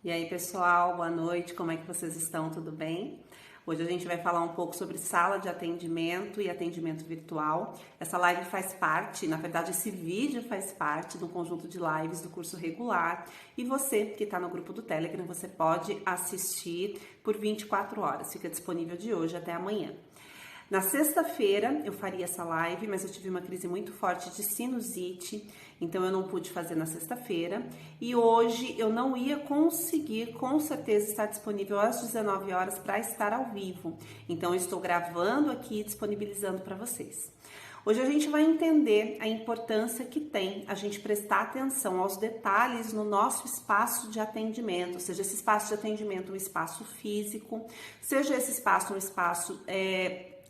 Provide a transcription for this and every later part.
E aí, pessoal, boa noite, como é que vocês estão? Tudo bem? Hoje a gente vai falar um pouco sobre sala de atendimento e atendimento virtual. Essa live faz parte, na verdade esse vídeo faz parte do conjunto de lives do curso regular. E você que está no grupo do Telegram, você pode assistir por 24 horas. Fica disponível de hoje até amanhã. Na sexta-feira eu faria essa live, mas eu tive uma crise muito forte de sinusite, então eu não pude fazer na sexta-feira. E hoje eu não ia conseguir, com certeza, estar disponível às 19 horas para estar ao vivo. Então eu estou gravando aqui e disponibilizando para vocês. Hoje a gente vai entender a importância que tem a gente prestar atenção aos detalhes no nosso espaço de atendimento, seja esse espaço de atendimento um espaço físico, seja esse espaço um espaço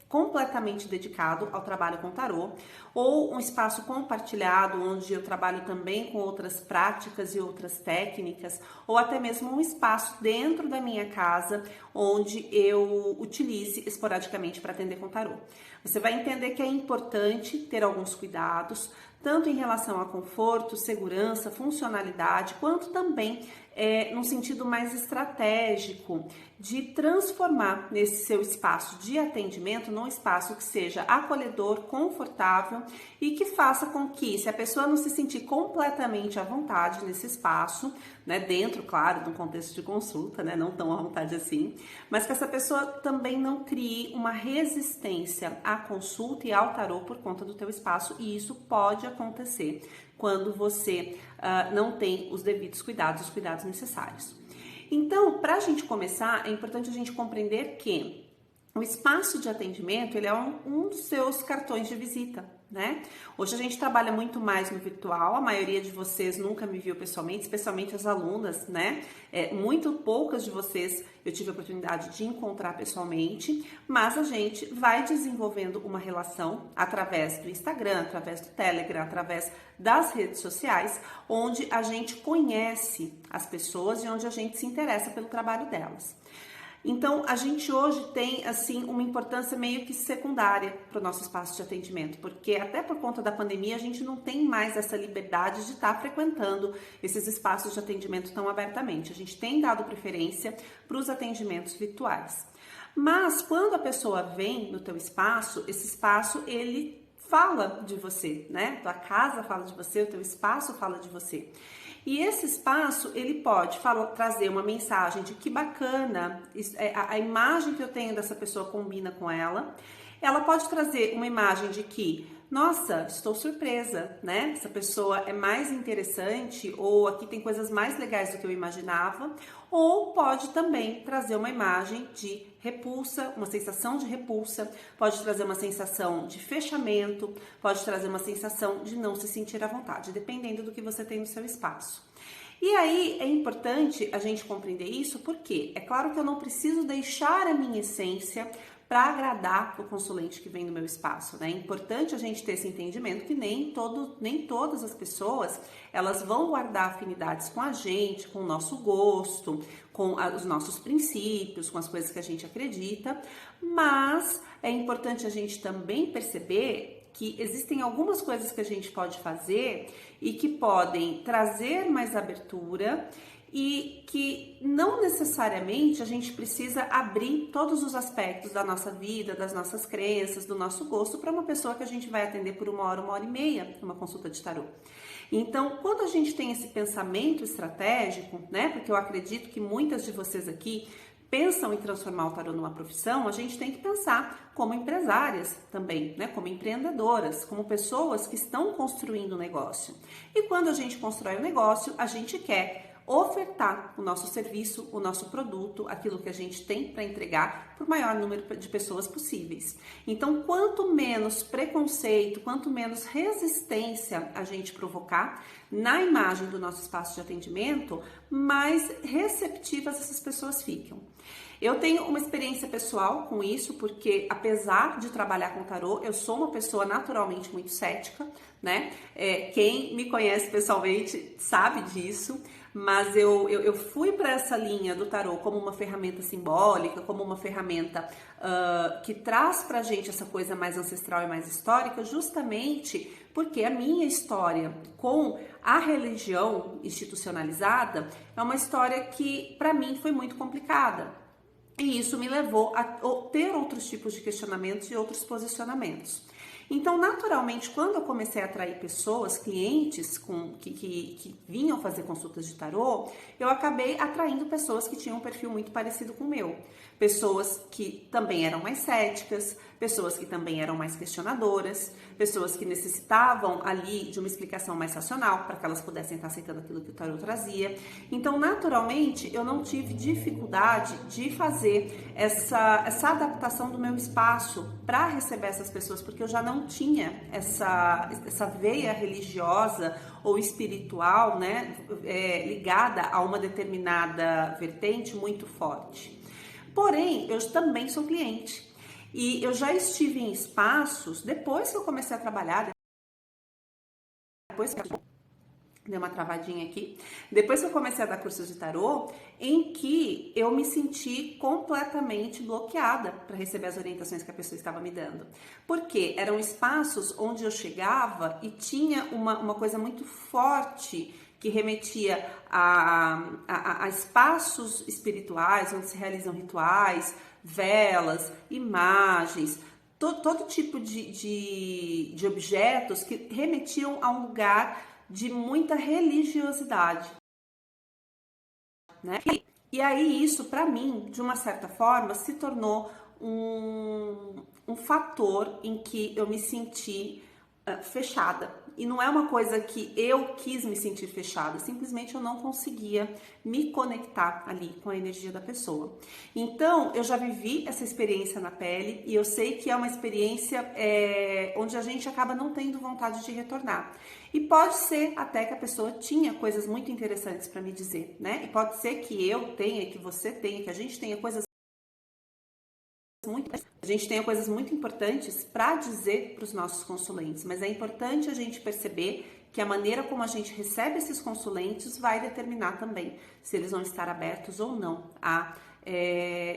completamente dedicado ao trabalho com tarô, ou um espaço compartilhado, onde eu trabalho também com outras práticas e outras técnicas, ou até mesmo um espaço dentro da minha casa, onde eu utilize esporadicamente para atender com tarô. Você vai entender que é importante ter alguns cuidados, tanto em relação a conforto, segurança, funcionalidade, quanto também num sentido mais estratégico de transformar nesse seu espaço de atendimento num espaço que seja acolhedor, confortável e que faça com que, se a pessoa não se sentir completamente à vontade nesse espaço, né, dentro, claro, de um contexto de consulta, né, não tão à vontade assim, mas que essa pessoa também não crie uma resistência à consulta e ao tarô por conta do teu espaço, e isso pode acontecer quando você não tem os devidos cuidados, os cuidados necessários. Então, para a gente começar, é importante a gente compreender que o espaço de atendimento, ele é um dos seus cartões de visita, né? Hoje a gente trabalha muito mais no virtual, a maioria de vocês nunca me viu pessoalmente, especialmente as alunas, né? Muito poucas de vocês eu tive a oportunidade de encontrar pessoalmente, mas a gente vai desenvolvendo uma relação através do Instagram, através do Telegram, através das redes sociais, onde a gente conhece as pessoas e onde a gente se interessa pelo trabalho delas. Então, a gente hoje tem, assim, uma importância meio que secundária para o nosso espaço de atendimento, porque até por conta da pandemia a gente não tem mais essa liberdade de estar frequentando esses espaços de atendimento tão abertamente. A gente tem dado preferência para os atendimentos virtuais. Mas, quando a pessoa vem no teu espaço, esse espaço, ele fala de você, né? Tua casa fala de você, o teu espaço fala de você. E esse espaço, ele pode trazer uma mensagem de que bacana, a imagem que eu tenho dessa pessoa combina com ela. Ela pode trazer uma imagem de que, nossa, estou surpresa, né? Essa pessoa é mais interessante, ou aqui tem coisas mais legais do que eu imaginava. Ou pode também trazer uma imagem de repulsa, uma sensação de repulsa, pode trazer uma sensação de fechamento, pode trazer uma sensação de não se sentir à vontade, dependendo do que você tem no seu espaço. E aí é importante a gente compreender isso, porque é claro que eu não preciso deixar a minha essência para agradar o consulente que vem no meu espaço, né? É importante a gente ter esse entendimento que nem todas as pessoas, elas vão guardar afinidades com a gente, com o nosso gosto, com os nossos princípios, com as coisas que a gente acredita, mas é importante a gente também perceber que existem algumas coisas que a gente pode fazer e que podem trazer mais abertura e que não necessariamente a gente precisa abrir todos os aspectos da nossa vida, das nossas crenças, do nosso gosto para uma pessoa que a gente vai atender por 1 hora e meia, numa consulta de tarô. Então, quando a gente tem esse pensamento estratégico, né, porque eu acredito que muitas de vocês aqui pensam em transformar o tarô numa profissão, a gente tem que pensar como empresárias também, né? Como empreendedoras, como pessoas que estão construindo um negócio. E quando a gente constrói um negócio, a gente quer ofertar o nosso serviço, o nosso produto, aquilo que a gente tem para entregar para o maior número de pessoas possíveis. Então, quanto menos preconceito, quanto menos resistência a gente provocar na imagem do nosso espaço de atendimento, mais receptivas essas pessoas ficam. Eu tenho uma experiência pessoal com isso, porque apesar de trabalhar com tarô, eu sou uma pessoa naturalmente muito cética, né? Quem me conhece pessoalmente sabe disso, mas eu fui para essa linha do tarô como uma ferramenta simbólica, como uma ferramenta que traz pra gente essa coisa mais ancestral e mais histórica, justamente Porque a minha história com a religião institucionalizada é uma história que para mim foi muito complicada. E isso me levou a ter outros tipos de questionamentos e outros posicionamentos. Então, naturalmente, quando eu comecei a atrair pessoas, clientes que vinham fazer consultas de tarô, eu acabei atraindo pessoas que tinham um perfil muito parecido com o meu. Pessoas que também eram mais céticas, pessoas que também eram mais questionadoras, pessoas que necessitavam ali de uma explicação mais racional para que elas pudessem estar aceitando aquilo que o tarô trazia. Então, naturalmente, eu não tive dificuldade de fazer essa adaptação do meu espaço para receber essas pessoas, porque eu já não tinha essa veia religiosa ou espiritual, né, ligada a uma determinada vertente muito forte. Porém, eu também sou cliente e eu já estive em espaços, depois que eu comecei a trabalhar, depois que deu uma travadinha aqui, depois que eu comecei a dar cursos de tarô, em que eu me senti completamente bloqueada para receber as orientações que a pessoa estava me dando. Porque eram espaços onde eu chegava e tinha uma coisa muito forte que remetia a espaços espirituais, onde se realizam rituais, velas, imagens, todo tipo de objetos que remetiam a um lugar de muita religiosidade, né? E aí isso, para mim, de uma certa forma, se tornou um fator em que eu me senti fechada. E não é uma coisa que eu quis me sentir fechada, simplesmente eu não conseguia me conectar ali com a energia da pessoa. Então, eu já vivi essa experiência na pele e eu sei que é uma experiência onde a gente acaba não tendo vontade de retornar. E pode ser até que a pessoa tinha coisas muito interessantes para me dizer, né? E pode ser que eu tenha, que você tenha, que a gente tenha coisas muito importantes para dizer para os nossos consulentes, mas é importante a gente perceber que a maneira como a gente recebe esses consulentes vai determinar também se eles vão estar abertos ou não a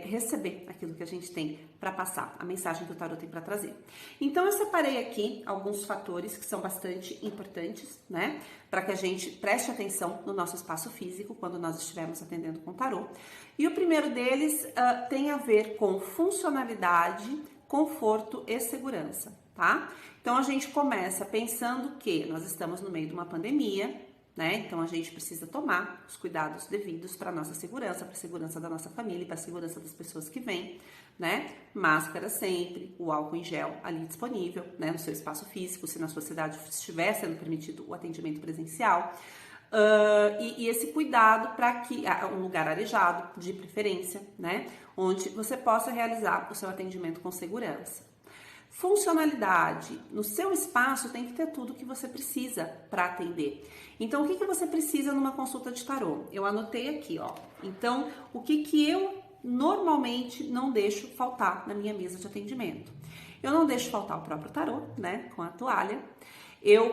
receber aquilo que a gente tem para passar, a mensagem que o tarot tem para trazer. Então eu separei aqui alguns fatores que são bastante importantes, né, para que a gente preste atenção no nosso espaço físico quando nós estivermos atendendo com o tarot. E o primeiro deles tem a ver com funcionalidade, conforto e segurança, tá? Então a gente começa pensando que nós estamos no meio de uma pandemia, né? Então a gente precisa tomar os cuidados devidos para a nossa segurança, para a segurança da nossa família, para a segurança das pessoas que vêm, né? Máscara sempre, o álcool em gel ali disponível, né? No seu espaço físico, se na sua cidade estiver sendo permitido o atendimento presencial. E esse cuidado para que um lugar arejado, de preferência, né? Onde você possa realizar o seu atendimento com segurança. Funcionalidade. No seu espaço tem que ter tudo que você precisa para atender. Então, o que você precisa numa consulta de tarô? Eu anotei aqui, ó. Então, o que eu normalmente não deixo faltar na minha mesa de atendimento? Eu não deixo faltar o próprio tarô, né? Com a toalha.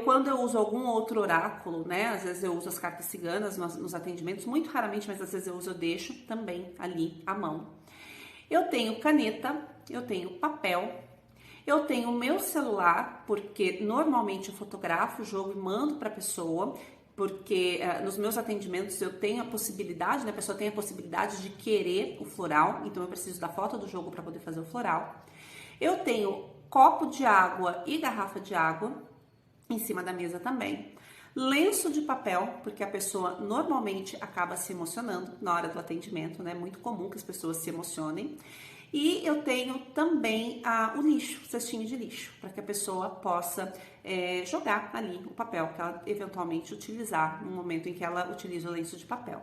Quando eu uso algum outro oráculo, né? Às vezes eu uso as cartas ciganas nos atendimentos, muito raramente, mas às vezes eu deixo também ali à mão. Eu tenho caneta, eu tenho papel, eu tenho o meu celular, porque normalmente eu fotografo o jogo e mando para a pessoa, porque nos meus atendimentos eu tenho a possibilidade, né? A pessoa tem a possibilidade de querer o floral, então eu preciso da foto do jogo para poder fazer o floral. Eu tenho copo de água e garrafa de água em cima da mesa também. Lenço de papel, porque a pessoa normalmente acaba se emocionando na hora do atendimento, né? É muito comum que as pessoas se emocionem. E eu tenho também o lixo, o cestinho de lixo, para que a pessoa possa jogar ali o papel que ela eventualmente utilizar no momento em que ela utiliza o lenço de papel.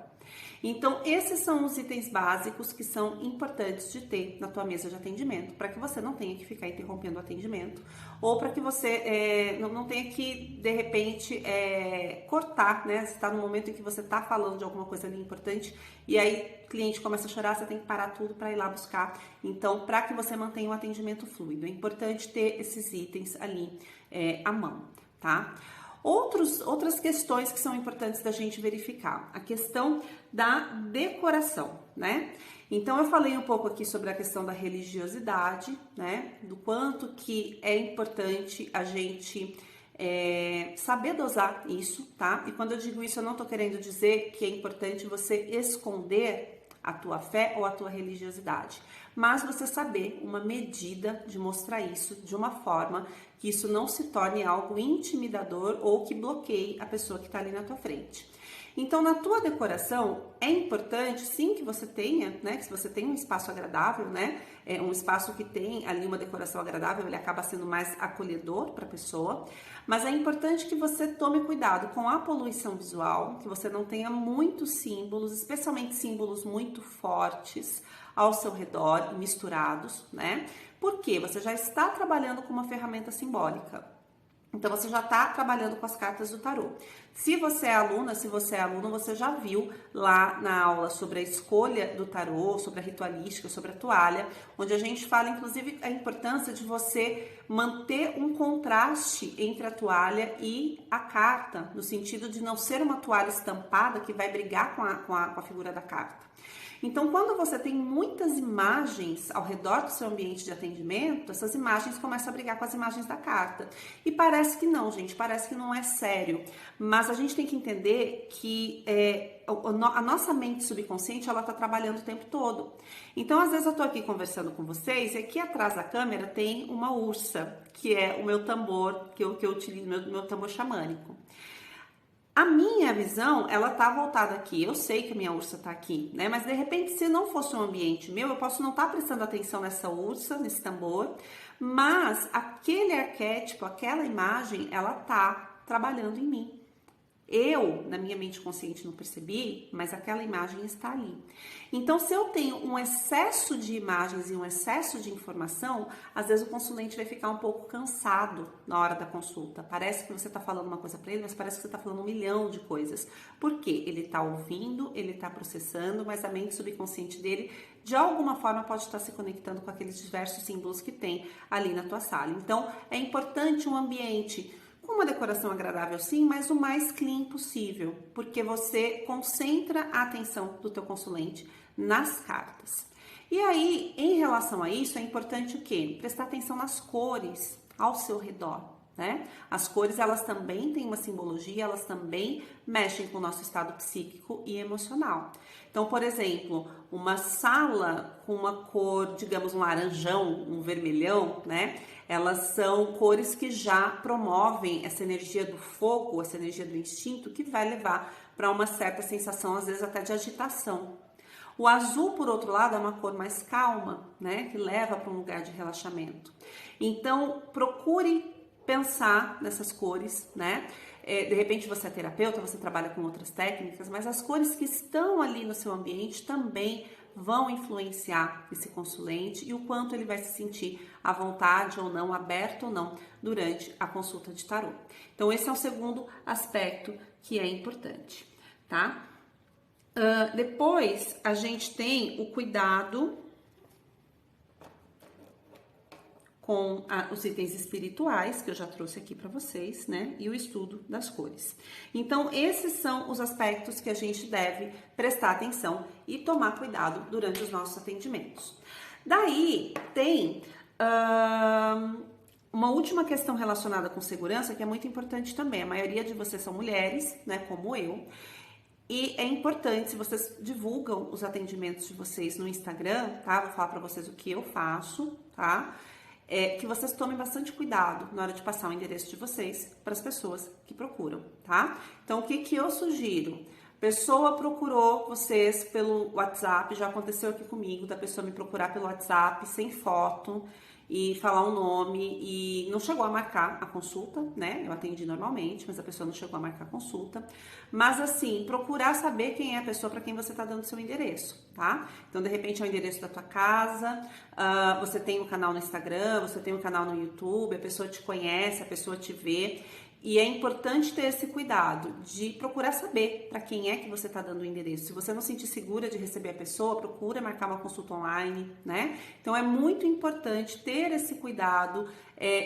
Então, esses são os itens básicos que são importantes de ter na tua mesa de atendimento, para que você não tenha que ficar interrompendo o atendimento, ou para que você não tenha que, de repente, cortar, né? Você está no momento em que você está falando de alguma coisa ali importante, e aí o cliente começa a chorar, você tem que parar tudo para ir lá buscar. Então, para que você mantenha um atendimento fluido, é importante ter esses itens ali à mão, tá? Outras questões que são importantes da gente verificar, a questão da decoração, né? Então, eu falei um pouco aqui sobre a questão da religiosidade, né? Do quanto que é importante a gente saber dosar isso, tá? E quando eu digo isso, eu não tô querendo dizer que é importante você esconder a tua fé ou a tua religiosidade, mas você saber uma medida de mostrar isso de uma forma que isso não se torne algo intimidador ou que bloqueie a pessoa que está ali na tua frente. Então, na tua decoração, é importante, sim, que você tenha, né, que se você tem um espaço agradável, né, um espaço que tem ali uma decoração agradável, ele acaba sendo mais acolhedor para a pessoa, mas é importante que você tome cuidado com a poluição visual, que você não tenha muitos símbolos, especialmente símbolos muito fortes ao seu redor, misturados, né, porque você já está trabalhando com uma ferramenta simbólica. Então, você já está trabalhando com as cartas do tarô. Se você é aluna, se você é aluno, você já viu lá na aula sobre a escolha do tarô, sobre a ritualística, sobre a toalha, onde a gente fala, inclusive, a importância de você manter um contraste entre a toalha e a carta, no sentido de não ser uma toalha estampada que vai brigar com a figura da carta. Então, quando você tem muitas imagens ao redor do seu ambiente de atendimento, essas imagens começam a brigar com as imagens da carta. E parece que não, gente, parece que não é sério. Mas a gente tem que entender que a nossa mente subconsciente, ela tá trabalhando o tempo todo. Então, às vezes eu tô aqui conversando com vocês e aqui atrás da câmera tem uma ursa, que é o meu tambor, que eu utilizo, meu tambor xamânico. A minha visão, ela tá voltada aqui. Eu sei que a minha ursa tá aqui, né? Mas de repente, se não fosse um ambiente meu, eu posso não estar prestando atenção nessa ursa, nesse tambor, mas aquele arquétipo, aquela imagem, ela tá trabalhando em mim. Eu, na minha mente consciente, não percebi, mas aquela imagem está ali. Então, se eu tenho um excesso de imagens e um excesso de informação, às vezes o consulente vai ficar um pouco cansado na hora da consulta. Parece que você está falando uma coisa para ele, mas parece que você está falando 1 milhão de coisas. Por quê? Ele está ouvindo, ele está processando, mas a mente subconsciente dele, de alguma forma, pode estar se conectando com aqueles diversos símbolos que tem ali na tua sala. Então, é importante um ambiente com uma decoração agradável sim, mas o mais clean possível, porque você concentra a atenção do teu consulente nas cartas. E aí, em relação a isso, é importante o quê? Prestar atenção nas cores ao seu redor, né? As cores, elas também têm uma simbologia, elas também mexem com o nosso estado psíquico e emocional. Então, por exemplo, uma sala com uma cor, digamos, um laranjão, um vermelhão, né? Elas são cores que já promovem essa energia do fogo, essa energia do instinto, que vai levar para uma certa sensação, às vezes até de agitação. O azul, por outro lado, é uma cor mais calma, né? Que leva para um lugar de relaxamento. Então, procure pensar nessas cores, né? De repente você é terapeuta, você trabalha com outras técnicas, mas as cores que estão ali no seu ambiente também vão influenciar esse consulente e o quanto ele vai se sentir à vontade ou não, aberto ou não, durante a consulta de tarô. Então, esse é o segundo aspecto que é importante, tá? Depois, a gente tem o cuidado com os itens espirituais, que eu já trouxe aqui para vocês, né? E o estudo das cores. Então, esses são os aspectos que a gente deve prestar atenção e tomar cuidado durante os nossos atendimentos. Daí, tem uma última questão relacionada com segurança, que é muito importante também. A maioria de vocês são mulheres, né? Como eu. E é importante, se vocês divulgam os atendimentos de vocês no Instagram, tá? Vou falar para vocês o que eu faço, tá? Que vocês tomem bastante cuidado na hora de passar o endereço de vocês para as pessoas que procuram, tá? Então, o que eu sugiro? Pessoa procurou vocês pelo WhatsApp, já aconteceu aqui comigo, da pessoa me procurar pelo WhatsApp sem foto e falar um nome e não chegou a marcar a consulta, né? Eu atendi normalmente, mas a pessoa não chegou a marcar a consulta. Mas assim, procurar saber quem é a pessoa para quem você está dando seu endereço, tá? Então, de repente, é o endereço da tua casa, você tem um canal no Instagram, você tem um canal no YouTube, a pessoa te conhece, a pessoa te vê. E é importante ter esse cuidado de procurar saber para quem é que você está dando o endereço. Se você não se sentir segura de receber a pessoa, procura marcar uma consulta online, né? Então, é muito importante ter esse cuidado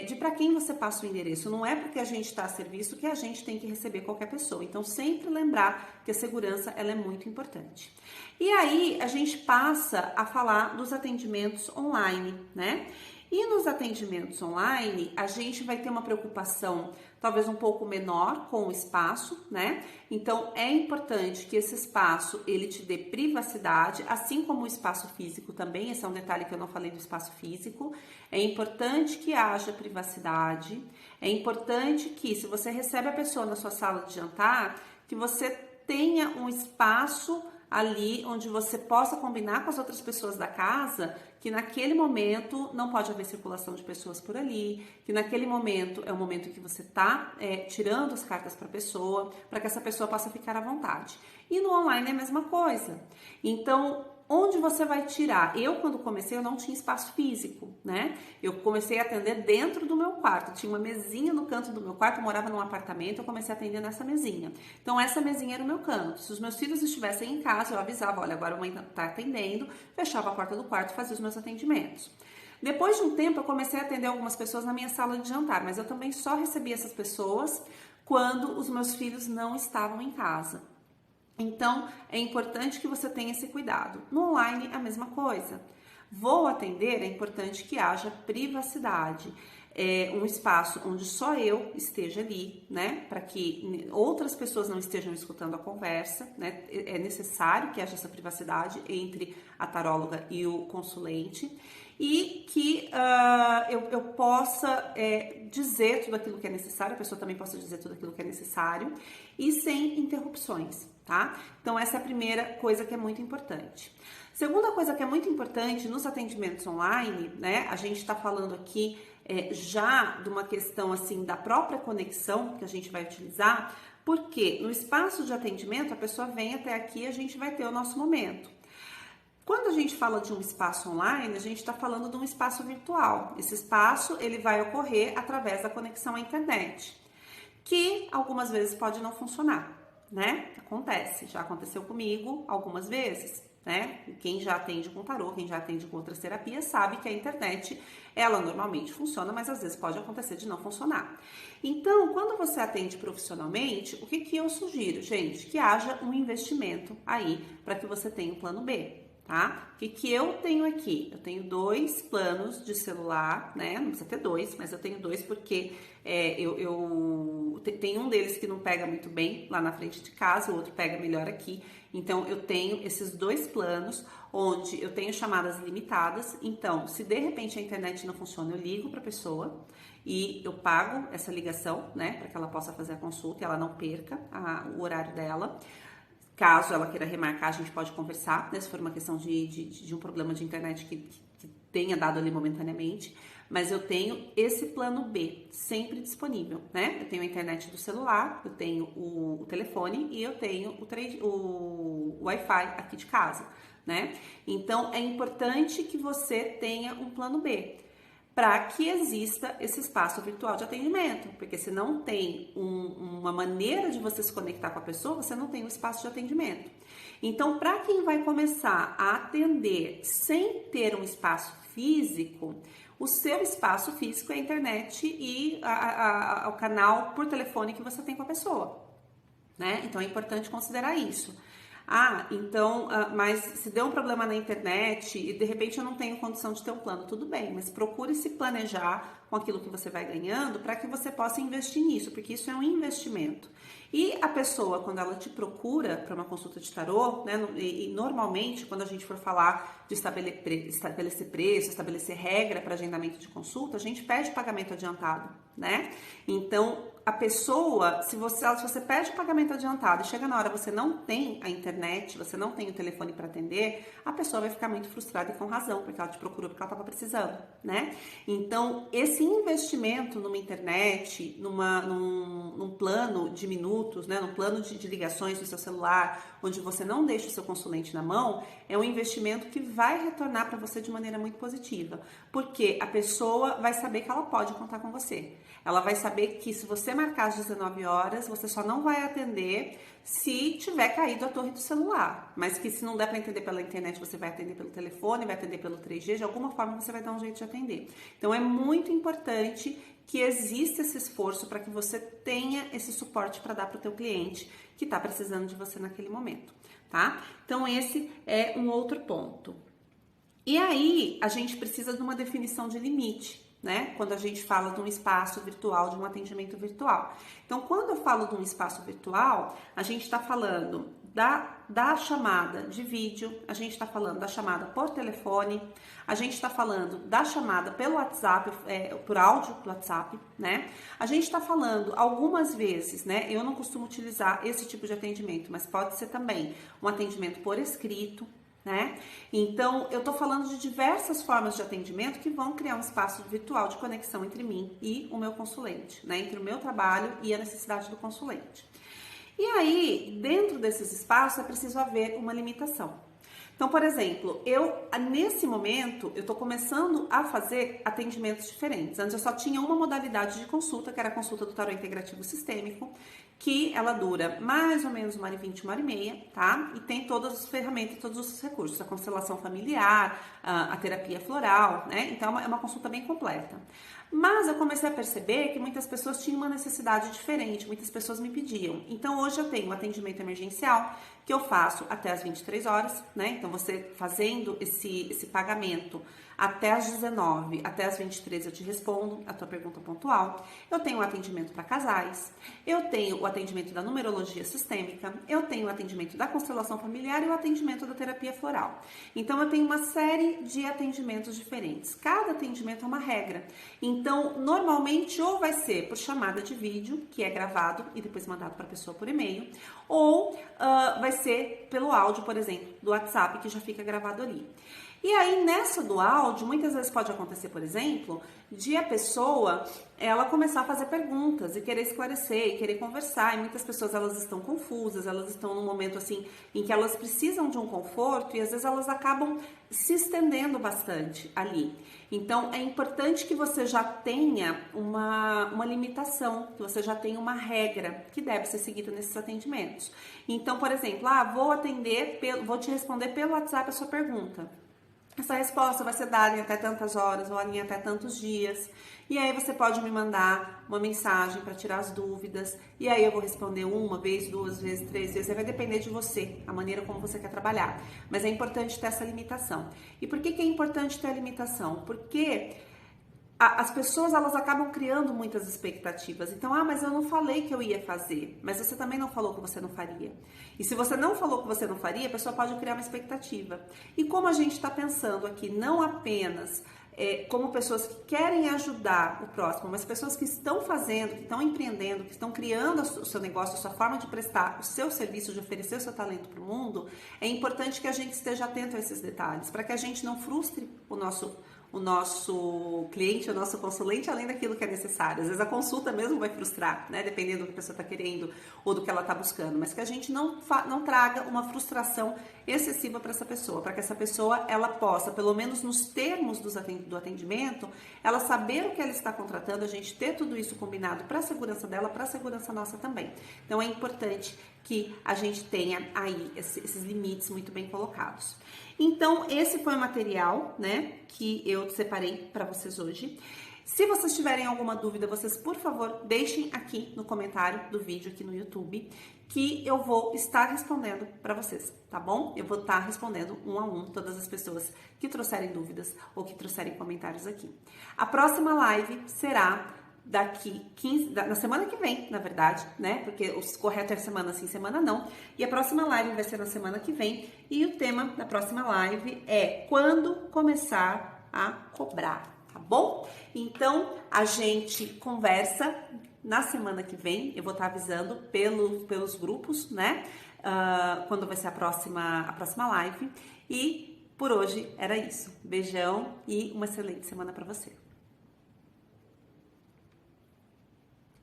de para quem você passa o endereço. Não é porque a gente está a serviço que a gente tem que receber qualquer pessoa. Então, sempre lembrar que a segurança ela é muito importante. E aí, a gente passa a falar dos atendimentos online, né? E nos atendimentos online, a gente vai ter uma preocupação talvez um pouco menor com o espaço, né? Então é importante que esse espaço ele te dê privacidade, assim como o espaço físico também. Esse é um detalhe que eu não falei do espaço físico. É importante que haja privacidade. É importante que, se você recebe a pessoa na sua sala de jantar, que você tenha um espaço ali onde você possa combinar com as outras pessoas da casa que naquele momento não pode haver circulação de pessoas por ali, que naquele momento é o momento que você está tirando as cartas para a pessoa, para que essa pessoa possa ficar à vontade. E no online é a mesma coisa. Então, onde você vai tirar? Eu, quando comecei, eu não tinha espaço físico, né? Eu comecei a atender dentro do meu quarto. Tinha uma mesinha no canto do meu quarto, eu morava num apartamento, eu comecei a atender nessa mesinha. Então, essa mesinha era o meu canto. Se os meus filhos estivessem em casa, eu avisava, olha, agora a mãe tá atendendo, fechava a porta do quarto e fazia os meus atendimentos. Depois de um tempo, eu comecei a atender algumas pessoas na minha sala de jantar, mas eu também só recebia essas pessoas quando os meus filhos não estavam em casa. Então, é importante que você tenha esse cuidado. No online, a mesma coisa. Vou atender, é importante que haja privacidade. É um espaço onde só eu esteja ali, né? Para que outras pessoas não estejam escutando a conversa, né? É necessário que haja essa privacidade entre a taróloga e o consulente. E que eu possa dizer tudo aquilo que é necessário, a pessoa também possa dizer tudo aquilo que é necessário e sem interrupções, tá? Então, essa é a primeira coisa que é muito importante. Segunda coisa que é muito importante nos atendimentos online, né? A gente está falando aqui já de uma questão assim da própria conexão que a gente vai utilizar, porque no espaço de atendimento a pessoa vem até aqui e a gente vai ter o nosso momento. Quando a gente fala de um espaço online, a gente está falando de um espaço virtual. Esse espaço ele vai ocorrer através da conexão à internet, que algumas vezes pode não funcionar, né? Acontece, já aconteceu comigo algumas vezes, né? Quem já atende com tarô, quem já atende com outras terapias, sabe que a internet, ela normalmente funciona, mas às vezes pode acontecer de não funcionar. Então, quando você atende profissionalmente, o que eu sugiro, gente? Que haja um investimento aí para que você tenha um plano B. Tá? O que eu tenho aqui? Eu tenho 2 planos de celular, né? Não precisa ter 2, mas eu tenho 2 porque tem um deles que não pega muito bem lá na frente de casa, o outro pega melhor aqui. Então, eu tenho esses 2 planos onde eu tenho chamadas limitadas. Então, se de repente a internet não funciona, eu ligo para a pessoa e eu pago essa ligação, né? Para que ela possa fazer a consulta e ela não perca o horário dela. Caso ela queira remarcar, a gente pode conversar, né? Se for uma questão de um problema de internet que tenha dado ali momentaneamente. Mas eu tenho esse plano B sempre disponível, né? Eu tenho a internet do celular, eu tenho o telefone e eu tenho o Wi-Fi aqui de casa, né? Então, é importante que você tenha um plano B, para que exista esse espaço virtual de atendimento, porque se não tem uma maneira de você se conectar com a pessoa, você não tem um espaço de atendimento. Então, para quem vai começar a atender sem ter um espaço físico, o seu espaço físico é a internet e o canal por telefone que você tem com a pessoa, né? Então, é importante considerar isso. Mas se deu um problema na internet e de repente eu não tenho condição de ter um plano, tudo bem, mas procure se planejar com aquilo que você vai ganhando para que você possa investir nisso, porque isso é um investimento. E a pessoa, quando ela te procura para uma consulta de tarô, né, e normalmente quando a gente for falar de estabelecer preço, estabelecer regra para agendamento de consulta, a gente pede pagamento adiantado, né? Então, a pessoa, se você pede o pagamento adiantado e chega na hora você não tem a internet, você não tem o telefone para atender, a pessoa vai ficar muito frustrada e com razão, porque ela te procurou porque ela estava precisando, né? Então, esse investimento numa internet, num plano de minutos, né, num plano de ligações no seu celular, onde você não deixa o seu consulente na mão, é um investimento que vai retornar para você de maneira muito positiva, porque a pessoa vai saber que ela pode contar com você. Ela vai saber que se você marcar às 19 horas, você só não vai atender se tiver caído a torre do celular. Mas que se não der para atender pela internet, você vai atender pelo telefone, vai atender pelo 3G, de alguma forma você vai dar um jeito de atender. Então é muito importante que exista esse esforço para que você tenha esse suporte para dar para o teu cliente que está precisando de você naquele momento, tá? Então esse é um outro ponto. E aí, a gente precisa de uma definição de limite, né? Quando a gente fala de um espaço virtual, de um atendimento virtual. Então, quando eu falo de um espaço virtual, a gente está falando da chamada de vídeo, a gente está falando da chamada por telefone, a gente está falando da chamada pelo WhatsApp, por áudio do WhatsApp, né? A gente está falando algumas vezes, né? Eu não costumo utilizar esse tipo de atendimento, mas pode ser também um atendimento por escrito, né? Então, eu tô falando de diversas formas de atendimento que vão criar um espaço virtual de conexão entre mim e o meu consulente, né? Entre o meu trabalho e a necessidade do consulente. E aí, dentro desses espaços, é preciso haver uma limitação. Então, por exemplo, nesse momento, eu tô começando a fazer atendimentos diferentes. Antes eu só tinha uma modalidade de consulta, que era a consulta do tarô integrativo sistêmico, que ela dura mais ou menos 1h20, 1h30, tá? E tem todas as ferramentas, todos os recursos, a constelação familiar, a terapia floral, né? Então, é uma consulta bem completa. Mas eu comecei a perceber que muitas pessoas tinham uma necessidade diferente, muitas pessoas me pediam. Então, hoje eu tenho um atendimento emergencial que eu faço até as 23 horas, né? Então, você fazendo esse pagamento até as 19, até as 23 eu te respondo a tua pergunta pontual. Eu tenho o atendimento para casais, eu tenho o atendimento da numerologia sistêmica, eu tenho o atendimento da constelação familiar e o atendimento da terapia floral. Então, eu tenho uma série de atendimentos diferentes. Cada atendimento é uma regra. Então, normalmente, ou vai ser por chamada de vídeo, que é gravado e depois mandado para a pessoa por e-mail, ou vai ser pelo áudio, por exemplo, do WhatsApp, que já fica gravado ali. E aí, nessa do áudio, muitas vezes pode acontecer, por exemplo, de a pessoa, ela começar a fazer perguntas e querer esclarecer, e querer conversar, e muitas pessoas, elas estão confusas, elas estão num momento, assim, em que elas precisam de um conforto, e às vezes elas acabam se estendendo bastante ali. Então, é importante que você já tenha uma limitação, que você já tenha uma regra que deve ser seguida nesses atendimentos. Então, por exemplo, vou te responder pelo WhatsApp a sua pergunta. Essa resposta vai ser dada em até tantas horas ou em até tantos dias. E aí você pode me mandar uma mensagem para tirar as dúvidas. E aí eu vou responder uma vez, 2 vezes, 3 vezes. Aí vai depender de você, a maneira como você quer trabalhar. Mas é importante ter essa limitação. E por que é importante ter a limitação? Porque as pessoas, elas acabam criando muitas expectativas. Então, mas eu não falei que eu ia fazer, mas você também não falou que você não faria. E se você não falou que você não faria, a pessoa pode criar uma expectativa. E como a gente está pensando aqui, não apenas como pessoas que querem ajudar o próximo, mas pessoas que estão fazendo, que estão empreendendo, que estão criando o seu negócio, a sua forma de prestar o seu serviço, de oferecer o seu talento para o mundo, é importante que a gente esteja atento a esses detalhes, para que a gente não frustre o nosso cliente, o nosso consulente, além daquilo que é necessário. Às vezes a consulta mesmo vai frustrar, né? Dependendo do que a pessoa está querendo ou do que ela está buscando, mas que a gente não traga uma frustração excessiva para essa pessoa, para que essa pessoa, ela possa, pelo menos nos termos do atendimento, ela saber o que ela está contratando, a gente ter tudo isso combinado para a segurança dela, para a segurança nossa também. Então é importante que a gente tenha aí esses limites muito bem colocados. Então, esse foi o material, né, que eu separei para vocês hoje. Se vocês tiverem alguma dúvida, vocês, por favor, deixem aqui no comentário do vídeo aqui no YouTube, que eu vou estar respondendo para vocês, tá bom? Eu vou estar respondendo um a um todas as pessoas que trouxerem dúvidas ou que trouxerem comentários aqui. A próxima live será na semana que vem, na verdade, né? Porque o correto é semana sim, semana não. E a próxima live vai ser na semana que vem. E o tema da próxima live é quando começar a cobrar, tá bom? Então, a gente conversa na semana que vem. Eu vou estar avisando pelos grupos, né? Quando vai ser a próxima live. E por hoje era isso. Beijão e uma excelente semana para você.